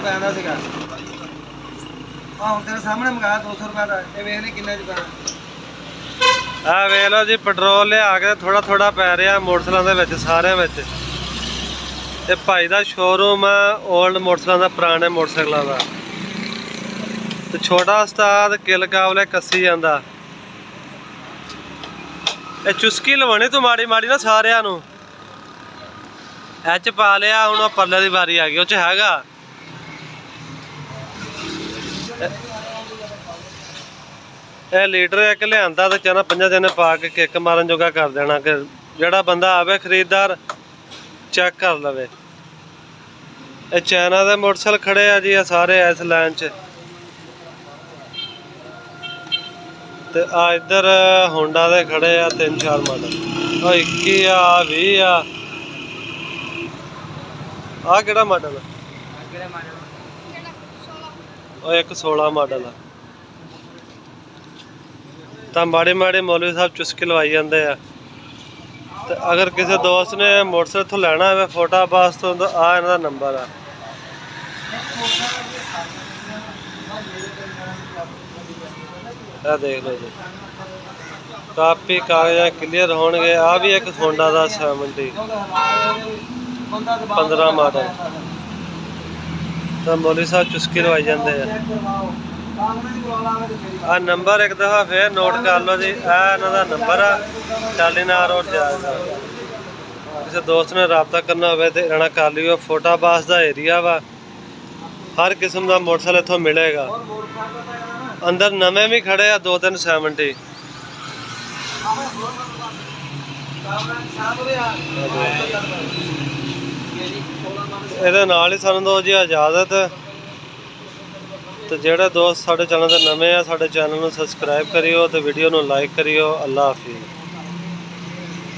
रुपए का सीगा हाँ हुण तेरे सामने मंगाया 200 रुपए का ये वेख ले किन्ने च पैना आ वेख लो जी पेट्रोल लिया के थोड़ा थोड़ा पै रहा मोटरसाइकिलों के विच सारिਆਂ ਵਿੱਚ ਇਹ ਭਾਈ ਦਾ ਸ਼ੋਰੂਮ ਆ 올ਡ मोटरसाइकिलों ਦਾ ਪੁਰਾਣੇ मोटरसाइकिलों ਦਾ ਤੇ ਛੋਟਾ ਉਸਤਾਦ ਕਿਲ ਕਾਬਲੇ ਕੱਸੀ ਜਾਂਦਾ ਇਹ ਚੁਸਕੀ ਲਵਾਉਣੀ ਤੂੰ ਮਾੜੀ ਮਾੜੀ ਨਾ ਸਾਰਿਆਂ ਨੂੰ ਐਚ ਪਾ ਲਿਆ ਹੁਣ ਪਰਲੇ ਦੀ ਵਾਰੀ ਆ ਗਈ ਉਹ ਚ ਹੈਗਾ ਇਹ ਲੀਟਰ ਇੱਕ ਲਿਆਂਦਾ ਤੇ ਚਾਹਨਾ 5 ਜਣੇ ਪਾ ਕੇ ਕਿੱਕ ਮਾਰਨ ਜੋਗਾ ਕਰ ਦੇਣਾ ਕਿ ਜਿਹੜਾ ਬੰਦਾ ਆਵੇ ਖਰੀਦਦਾਰ ਚੈੱਕ ਕਰ ਲਵੇ ਇਹ ਚਾਈਨਾ ਦੇ ਮੋਟਰਸਾਈਕਲ ਖੜੇ ਆ ਜੀ ਆ ਸਾਰੇ ਇਸ ਲਾਈਨ 'ਚ ਤੇ ਆ ਇੱਧਰ ਹੋਂਡਾ ਦੇ ਖੜੇ ਆ 3-4 ਮਾਡਲ ਉਹ 21 ਆ 20 ਆ ਆ ਕਿਹੜਾ ਮਾਡਲ ਉਹ ਇੱਕ 16 ਮਾਡਲ ਆ ਤਾਂ ਮਾੜੇ ਮਾੜੇ ਮੌਲਵੀ ਸਾਹਿਬ ਚੁਸਕੀ ਲਵਾਈ ਜਾਂਦੇ ਆ ਤੇ ਅਗਰ ਕਿਸੇ ਦੋਸਤ ਨੇ ਮੋਟਰਸਾਈਕਲ ਤੋਂ ਲੈਣਾ ਹੋਵੇ ਫੋਟਾਬਾਸ ਤੋਂ ਆ ਇਹਨਾਂ ਦਾ ਨੰਬਰ ਆ ਇਹ ਦੇਖ ਲਓ ਜੀ ਕਾਪੀ ਕਾਗਜ਼ਾਂ ਕਲੀਅਰ ਹੋਣਗੇ ਆ ਵੀ ਇੱਕ ਹੋਂਡਾ ਦਾ 70 15 ਮਾਡਲ ਤਾਂ ਮੌਲਵੀ ਸਾਹਿਬ ਚੁਸਕੀ ਲਵਾਈ ਜਾਂਦੇ ਆ ਆ ਨੰਬਰ ਇੱਕ ਦਫਾ ਫੇਰ ਨੋਟ ਕਰ ਲਓ ਜੀ ਇਹ ਇਹਨਾਂ ਦਾ ਨੰਬਰ ਆ ਟਾਲੀਨਾਰ ਰੋਡ ਜਾਏਗਾ ਕਿਸੇ ਦੋਸਤ ਨੇ ਰਾਬਤਾ ਕਰਨਾ ਹੋਵੇ ਤੇ ਇਹਨਾਂ ਕਰ ਲਿਓ ਫੋਟਾਬਾਸ ਦਾ ਏਰੀਆ ਵਾ ਹਰ ਕਿਸਮ ਦਾ ਮੋਟਰਸਾਈਕਲ ਇੱਥੋਂ ਮਿਲੇਗਾ ਅੰਦਰ ਨਵੇਂ ਵੀ ਖੜੇ ਆ 2-3 ਇਹਦੇ ਨਾਲ ਹੀ ਸਾਨੂੰ ਦੋ ਜੀ ਇਜਾਜ਼ਤ ਤੇ ਜਿਹੜੇ ਦੋਸਤ ਸਾਡੇ ਚੈਨਲ ਤੇ ਨਵੇਂ ਆ ਸਾਡੇ ਚੈਨਲ ਨੂੰ ਸਬਸਕ੍ਰਾਈਬ ਕਰਿਓ ਤੇ ਵੀਡੀਓ ਨੂੰ ਲਾਈਕ ਕਰਿਓ ਅੱਲਾ ਹਾਫਿਜ਼।